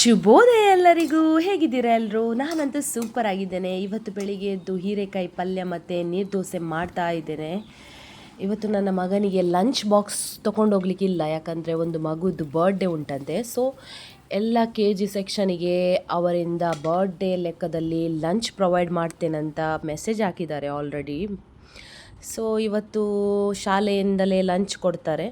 ಶುಭೋದಯ ಎಲ್ಲರಿಗೂ. ಹೇಗಿದ್ದೀರಾ ಎಲ್ಲರೂ? ನಾನಂತೂ ಸೂಪರ್ ಆಗಿದ್ದೇನೆ. ಇವತ್ತು ಬೆಳಿಗ್ಗೆ ಎದ್ದು ಹೀರೆಕಾಯಿ ಪಲ್ಯ ಮತ್ತು ನೀರು ದೋಸೆ ಮಾಡ್ತಾ ಇದ್ದೇನೆ. ಇವತ್ತು ನನ್ನ ಮಗನಿಗೆ ಲಂಚ್ ಬಾಕ್ಸ್ ತೊಗೊಂಡೋಗ್ಲಿಕ್ಕಿಲ್ಲ, ಯಾಕಂದರೆ ಒಂದು ಮಗುದು ಬರ್ಡೇ ಉಂಟಂತೆ. ಸೊ ಎಲ್ಲ KG ಸೆಕ್ಷನಿಗೆ ಅವರಿಂದ ಬರ್ಡೇ ಲೆಕ್ಕದಲ್ಲಿ ಲಂಚ್ ಪ್ರೊವೈಡ್ ಮಾಡ್ತೇನಂತ ಮೆಸೇಜ್ ಹಾಕಿದ್ದಾರೆ ಆಲ್ರೆಡಿ. ಸೊ ಇವತ್ತು ಶಾಲೆಯಿಂದಲೇ ಲಂಚ್ ಕೊಡ್ತಾರೆ.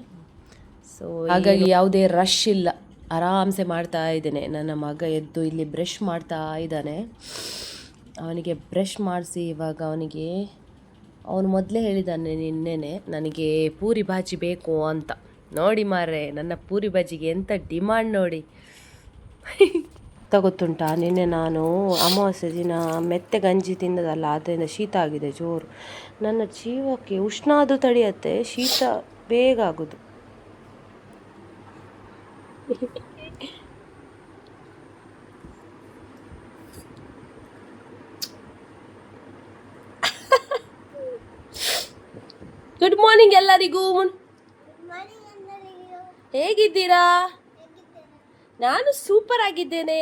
ಸೊ ಹಾಗಾಗಿ ಯಾವುದೇ ರಶ್ ಇಲ್ಲ, ಆರಾಮ್ಸೆ ಮಾಡ್ತಾ ಇದ್ದೇನೆ. ನನ್ನ ಮಗ ಎದ್ದು ಇಲ್ಲಿ ಬ್ರಷ್ ಮಾಡ್ತಾ ಇದ್ದಾನೆ. ಅವನಿಗೆ ಬ್ರಷ್ ಮಾಡಿಸಿ ಇವಾಗ ಅವನು ಮೊದಲೇ ಹೇಳಿದ್ದಾನೆ ನಿನ್ನೆನೆ ನನಗೆ ಪೂರಿ ಭಾಜಿ ಬೇಕು ಅಂತ. ನೋಡಿ ಮಾರ್ರೆ, ನನ್ನ ಪೂರಿ ಭಾಜಿಗೆ ಎಂಥ ಡಿಮಾಂಡ್ ನೋಡಿ. ಗೊತ್ತುಂಟಾ, ನಿನ್ನೆ ನಾನು ಅಮಾವಾಸ್ಯೆ ದಿನ ಮೆತ್ತೆ ಗಂಜಿ ತಿನ್ನೋದಲ್ಲ, ಅದರಿಂದ ಶೀತ ಆಗಿದೆ ಜೋರು. ನನ್ನ ಜೀವಕ್ಕೆ ಉಷ್ಣ ಅದು ತಡೆಯುತ್ತೆ, ಶೀತ ಬೇಗ ಆಗೋದು. ಗುಡ್ ಮಾರ್ನಿಂಗ್ ಎಲ್ಲರಿಗೂ. ಹೇಗಿದ್ದೀರಾ? ನಾನು ಸೂಪರ್ ಆಗಿದ್ದೇನೆ.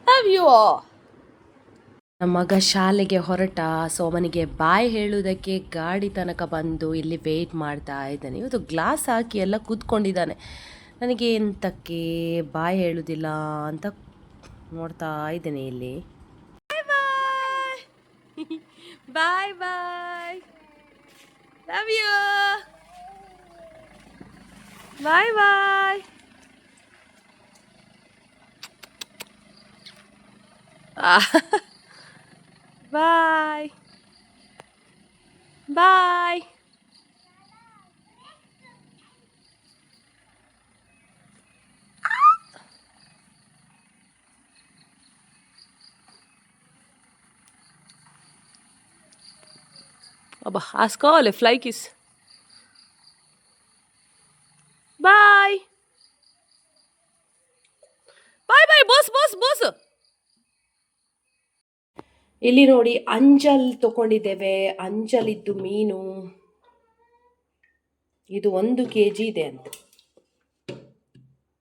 Love you. ನಮ್ಮ ಮಗ ಶಾಲೆಗೆ ಹೊರಟ. ಸೊ ಅವನಿಗೆ ಬಾಯ್ ಹೇಳುವುದಕ್ಕೆ ಗಾಡಿ ತನಕ ಬಂದು ಇಲ್ಲಿ ವೆಯ್ಟ್ ಮಾಡ್ತಾ ಇದ್ದಾನೆ. ಇವತ್ತು ಗ್ಲಾಸ್ ಹಾಕಿ ಎಲ್ಲ ಕೂತ್ಕೊಂಡಿದ್ದಾನೆ. ನನಗೆ ಎಂತಕ್ಕೆ ಬಾಯ್ ಹೇಳುವುದಿಲ್ಲ ಅಂತ ನೋಡ್ತಾ ಇದ್ದೇನೆ ಇಲ್ಲಿ. Bye bye, love you, bye bye. Bye bye. Abba, ascole, fly kiss. Bye. Bye bye, boss, boss, boss. ಇಲ್ಲಿ ನೋಡಿ, ಅಂಜಲ್ ತಗೊಂಡಿದ್ದೇವೆ. ಅಂಜಲಿದ್ದು ಮೀನು ಇದು 1 kg ಇದೆ ಅಂತ.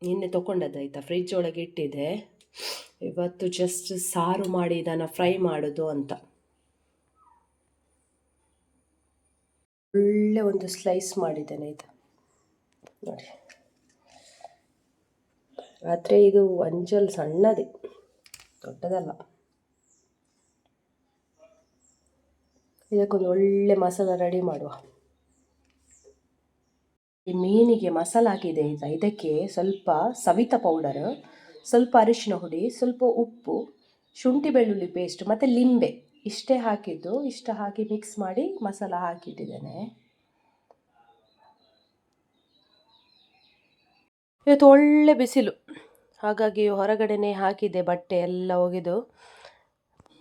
ನಿನ್ನೆ ತಗೊಂಡದ್ದಾಯ್ತಾ, ಫ್ರಿಜ್ ಒಳಗೆ ಇಟ್ಟಿದೆ. ಇವತ್ತು ಜಸ್ಟ್ ಸಾರು ಮಾಡಿ ಇದನ್ನು ಫ್ರೈ ಮಾಡೋದು ಅಂತ. ಒಳ್ಳೆ ಒಂದು ಸ್ಲೈಸ್ ಮಾಡಿದ್ದೇನೆ ಇದು ನೋಡಿ. ಆದರೆ ಇದು ಅಂಜಲ್ ಸಣ್ಣದೇ, ದೊಡ್ಡದಲ್ಲ. ಇದಕ್ಕೊಂದು ಒಳ್ಳೆ ಮಸಾಲ ರೆಡಿ ಮಾಡುವ. ಈ ಮೀನಿಗೆ ಮಸಾಲ ಹಾಕಿದೆ ಆಯಿತಾ. ಇದಕ್ಕೆ ಸ್ವಲ್ಪ ಸವಿತಾ ಪೌಡರ್, ಸ್ವಲ್ಪ ಅರಿಶಿನ ಹುಡಿ, ಸ್ವಲ್ಪ ಉಪ್ಪು, ಶುಂಠಿ ಬೆಳ್ಳುಳ್ಳಿ ಪೇಸ್ಟ್ ಮತ್ತು ಲಿಂಬೆ ಇಷ್ಟೇ ಹಾಕಿದ್ದು. ಇಷ್ಟ ಹಾಕಿ ಮಿಕ್ಸ್ ಮಾಡಿ ಮಸಾಲ ಹಾಕಿಟ್ಟಿದ್ದೇನೆ. ಇವತ್ತು ಒಳ್ಳೆ ಬಿಸಿಲು, ಹಾಗಾಗಿ ಹೊರಗಡೆನೇ ಹಾಕಿದ್ದೆ. ಬಟ್ಟೆ ಎಲ್ಲ ಒಗೆದು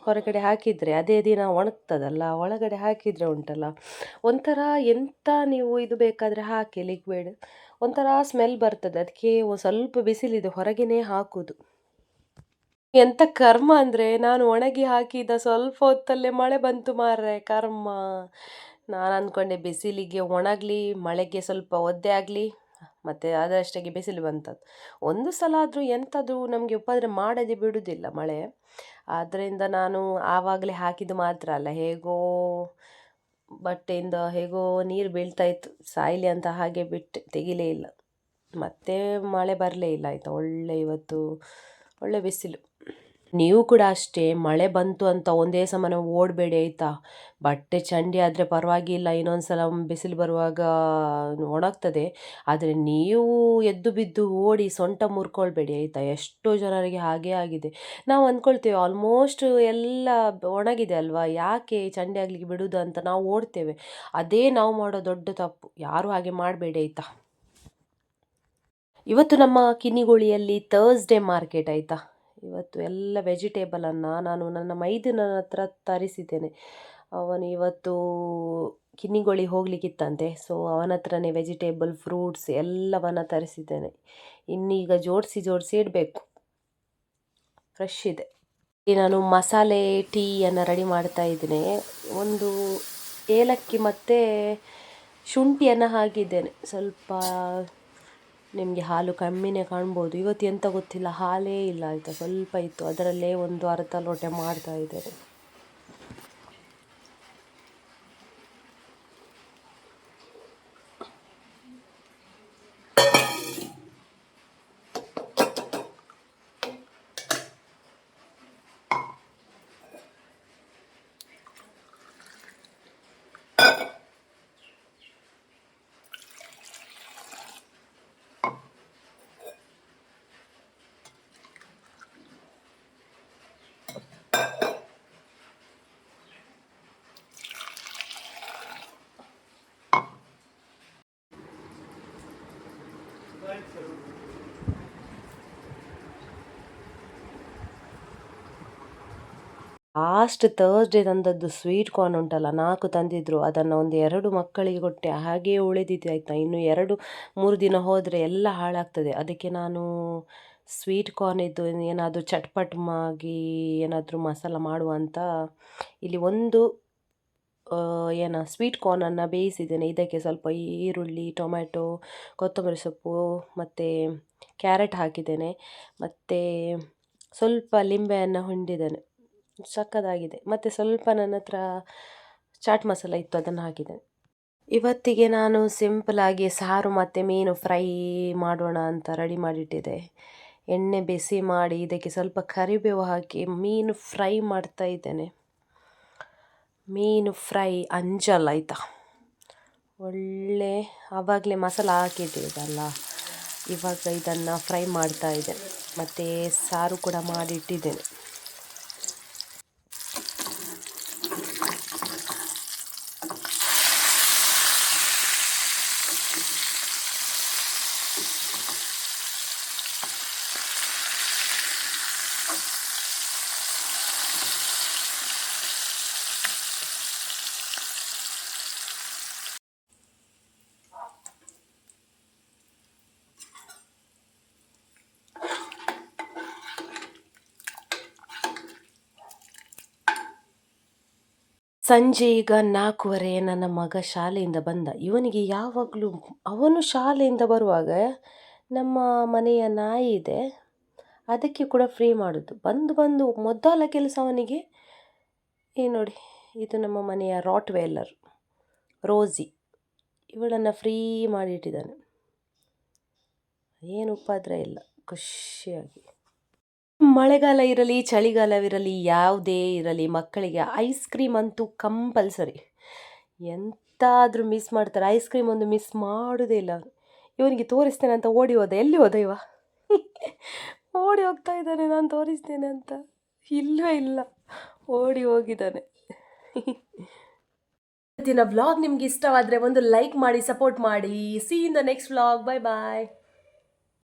ಹೊರಗಡೆ ಹಾಕಿದರೆ ಅದೇ ದಿನ ಒಣಗ್ತದಲ್ಲ, ಒಳಗಡೆ ಹಾಕಿದರೆ ಉಂಟಲ್ಲ ಒಂಥರ ಎಂಥ ನೀವು ಇದು ಬೇಕಾದರೆ ಹಾಕಿ ಲಿಕ್ವಿಡ್, ಒಂಥರ ಸ್ಮೆಲ್ ಬರ್ತದೆ. ಅದಕ್ಕೆ ಸ್ವಲ್ಪ ಬಿಸಿಲಿದೆ ಹೊರಗೇ ಹಾಕೋದು. ಎಂಥ ಕರ್ಮ ಅಂದರೆ, ನಾನು ಒಣಗಿ ಹಾಕಿದ ಸ್ವಲ್ಪ ಹೊತ್ತಲ್ಲೇ ಮಳೆ ಬಂತು ಮಾರ್ರೆ, ಕರ್ಮ. ನಾನು ಅಂದ್ಕೊಂಡೆ ಬಿಸಿಲಿಗೆ ಒಣಗಲಿ, ಮಳೆಗೆ ಸ್ವಲ್ಪ ಒದ್ದೆ ಆಗಲಿ, ಮತ್ತು ಅದರಷ್ಟಾಗಿ ಬಿಸಿಲು ಬಂತದ್ದು. ಒಂದು ಸಲ ಆದರೂ ಎಂಥದ್ದು ನಮಗೆ ಉಪದ್ರ ಮಾಡದೆ ಬಿಡುವುದಿಲ್ಲ ಮಳೆ. ಆದ್ದರಿಂದ ನಾನು ಆವಾಗಲೇ ಹಾಕಿದ್ದು ಮಾತ್ರ ಅಲ್ಲ, ಹೇಗೋ ಬಟ್ಟೆಯಿಂದ ಹೇಗೋ ನೀರು ಬೀಳ್ತಾಯಿತ್ತು, ಸಾಯಲಿ ಅಂತ ಹಾಗೆ ಬಿಟ್ಟು ತೆಗಿಲೇ ಇಲ್ಲ. ಮತ್ತೆ ಮಳೆ ಬರಲೇ ಇಲ್ಲ ಆಯಿತಾ. ಇವತ್ತು ಒಳ್ಳೆ ಬಿಸಿಲು. ನೀವು ಕೂಡ ಅಷ್ಟೇ, ಮಳೆ ಬಂತು ಅಂತ ಒಂದೇ ಸಮನ ಓಡಬೇಡಿ ಆಯಿತಾ. ಬಟ್ಟೆ ಚಂಡಿ ಆದರೆ ಪರವಾಗಿಲ್ಲ, ಇನ್ನೊಂದು ಸಲ ಬಿಸಿಲು ಬರುವಾಗ ಒಣಗ್ತದೆ. ಆದರೆ ನೀವು ಎದ್ದು ಬಿದ್ದು ಓಡಿ ಸೊಂಟ ಮುರ್ಕೊಳ್ಬೇಡಿ ಆಯಿತಾ. ಎಷ್ಟೋ ಜನರಿಗೆ ಹಾಗೇ ಆಗಿದೆ. ನಾವು ಅಂದ್ಕೊಳ್ತೇವೆ ಆಲ್ಮೋಸ್ಟ್ ಎಲ್ಲ ಒಣಗಿದೆ ಅಲ್ವಾ, ಯಾಕೆ ಚಂಡಿ ಆಗಲಿಕ್ಕೆ ಬಿಡುವುದು ಅಂತ ನಾವು ಓಡ್ತೇವೆ. ಅದೇ ನಾವು ಮಾಡೋ ದೊಡ್ಡ ತಪ್ಪು. ಯಾರೂ ಹಾಗೆ ಮಾಡಬೇಡಿ ಆಯಿತಾ. ಇವತ್ತು ನಮ್ಮ ಕಿನ್ನಿಗೋಳಿಯಲ್ಲಿ ಥರ್ಸ್ಡೇ ಮಾರ್ಕೆಟ್ ಆಯಿತಾ. ಇವತ್ತು ಎಲ್ಲ ವೆಜಿಟೇಬಲನ್ನು ನಾನು ನನ್ನ ಮೈದನ ಹತ್ರ ತರಿಸಿದ್ದೇನೆ. ಅವನು ಇವತ್ತು ಕಿನ್ನಿಗೋಳಿ ಹೋಗಲಿಕ್ಕಿತ್ತಂತೆ. ಸೊ ಅವನ ಹತ್ರನೇ ವೆಜಿಟೇಬಲ್, ಫ್ರೂಟ್ಸ್ ಎಲ್ಲವನ್ನು ತರಿಸಿದ್ದೇನೆ. ಇನ್ನೀಗ ಜೋಡಿಸಿ ಇಡಬೇಕು. ಫ್ರೆಶ್ ಇದೆ. ನಾನು ಮಸಾಲೆ ಟೀಯನ್ನು ರೆಡಿ ಮಾಡ್ತಾ ಇದ್ದೇನೆ. ಒಂದು ಏಲಕ್ಕಿ ಮತ್ತು ಶುಂಠಿಯನ್ನು ಹಾಕಿದ್ದೇನೆ. ಸ್ವಲ್ಪ ನಿಮಗೆ ಹಾಲು ಕಮ್ಮಿನೇ ಕಾಣ್ಬೋದು. ಇವತ್ತು ಎಂತ ಗೊತ್ತಿಲ್ಲ, ಹಾಲೇ ಇಲ್ಲ ಆಯಿತಾ, ಸ್ವಲ್ಪ ಇತ್ತು, ಅದರಲ್ಲೇ ಒಂದು ಅರ್ಧ ಲೋಟ ಮಾಡ್ತಾ ಇದ್ದೇನೆ. ಲಾಸ್ಟ್ ಥರ್ಸ್ಡೇ ತಂದದ್ದು ಸ್ವೀಟ್ ಕಾರ್ನ್ ಉಂಟಲ್ಲ, 4 ತಂದಿದ್ರು. ಅದನ್ನು ಒಂದು 2 ಮಕ್ಕಳಿಗೆ ಕೊಟ್ಟೆ, ಹಾಗೆಯೇ ಉಳಿದಿದೆ ಆಯಿತಾ. ಇನ್ನು 2-3 ದಿನ ಹೋದರೆ ಎಲ್ಲ ಹಾಳಾಗ್ತದೆ. ಅದಕ್ಕೆ ನಾನು ಸ್ವೀಟ್ ಕಾರ್ನ್ ಇದ್ದು ಏನಾದರೂ ಚಟ್ಪಟ್ಮಾಗಿ ಏನಾದರೂ ಮಸಾಲ ಮಾಡುವ ಅಂತ ಇಲ್ಲಿ ಒಂದು ಸ್ವೀಟ್ ಕಾರ್ನನ್ನು ಬೇಯಿಸಿದ್ದೇನೆ. ಇದಕ್ಕೆ ಸ್ವಲ್ಪ ಈರುಳ್ಳಿ, ಟೊಮ್ಯಾಟೊ, ಕೊತ್ತಂಬರಿ ಸೊಪ್ಪು ಮತ್ತು ಕ್ಯಾರೆಟ್ ಹಾಕಿದ್ದೇನೆ. ಮತ್ತು ಸ್ವಲ್ಪ ಲಿಂಬೆಯನ್ನು ಹಿಂಡಿದ್ದೇನೆ. ಸಕ್ಕತ್ತಾಗಿದೆ. ಮತ್ತು ಸ್ವಲ್ಪ ನನ್ನ ಹತ್ರ ಚಾಟ್ ಮಸಾಲ ಇತ್ತು, ಅದನ್ನು ಹಾಕಿದ್ದೇನೆ. ಇವತ್ತಿಗೆ ನಾನು ಸಿಂಪಲಾಗಿ ಸಾರು ಮತ್ತು ಮೀನು ಫ್ರೈ ಮಾಡೋಣ ಅಂತ ರೆಡಿ ಮಾಡಿಟ್ಟಿದ್ದೆ. ಎಣ್ಣೆ ಬಿಸಿ ಮಾಡಿ ಇದಕ್ಕೆ ಸ್ವಲ್ಪ ಕರಿಬೇವು ಹಾಕಿ ಮೀನು ಫ್ರೈ ಮಾಡ್ತಾ ಇದ್ದೇನೆ. ಮೀನು ಫ್ರೈ ಅಂಜಲ್ ಆಯಿತಾ, ಒಳ್ಳೆ ಆವಾಗಲೇ ಮಸಾಲ ಹಾಕಿದ್ದೀವಲ್ಲ, ಇವಾಗ ಇದನ್ನು ಫ್ರೈ ಮಾಡ್ತಾ ಇದ್ದೇನೆ. ಮತ್ತು ಸಾರು ಕೂಡ ಮಾಡಿಟ್ಟಿದ್ದೇನೆ. ಸಂಜೆ ಈಗ 4:15 ನನ್ನ ಮಗ ಶಾಲೆಯಿಂದ ಬಂದ. ಇವನಿಗೆ ಯಾವಾಗಲೂ ಅವನು ಶಾಲೆಯಿಂದ ಬರುವಾಗ ನಮ್ಮ ಮನೆಯ ನಾಯಿ ಇದೆ, ಅದಕ್ಕೆ ಕೂಡ ಫ್ರೀ ಮಾಡೋದು. ಬಂದು ಮೊದಲ ಕೆಲಸ ಅವನಿಗೆ ನೋಡಿ, ಇದು ನಮ್ಮ ಮನೆಯ ರಾಟ್ವೇಲರ್ ರೋಸಿ, ಇವಳನ್ನು ಫ್ರೀ ಮಾಡಿಟ್ಟಿದ್ದಾನೆ. ಏನು ಉಪದ್ರ ಇಲ್ಲ, ಖುಷಿಯಾಗಿ. ಮಳೆಗಾಲ ಇರಲಿ ಚಳಿಗಾಲವಿರಲಿ ಯಾವುದೇ ಇರಲಿ, ಮಕ್ಕಳಿಗೆ ಐಸ್ ಕ್ರೀಮ್ ಅಂತೂ ಕಂಪಲ್ಸರಿ. ಎಂತಾದರೂ ಮಿಸ್ ಮಾಡ್ತಾರೆ, ಐಸ್ ಕ್ರೀಮ್ ಒಂದು ಮಿಸ್ ಮಾಡೋದೇ ಇಲ್ಲ. ಇವನಿಗೆ ತೋರಿಸ್ತೇನೆ ಅಂತ ಓಡಿ ಹೋದ. ಎಲ್ಲಿ ಹೋದ ಇವ? ಓಡಿ ಹೋಗ್ತಾ ಇದ್ದಾನೆ, ನಾನು ತೋರಿಸ್ತೇನೆ ಅಂತ. ಇಲ್ಲವೇ ಇಲ್ಲ, ಓಡಿ ಹೋಗಿದ್ದಾನೆ. ಇವತ್ತಿನ ವ್ಲಾಗ್ ನಿಮ್ಗೆ ಇಷ್ಟವಾದರೆ ಒಂದು ಲೈಕ್ ಮಾಡಿ ಸಪೋರ್ಟ್ ಮಾಡಿ. See in the next vlog. Bye bye.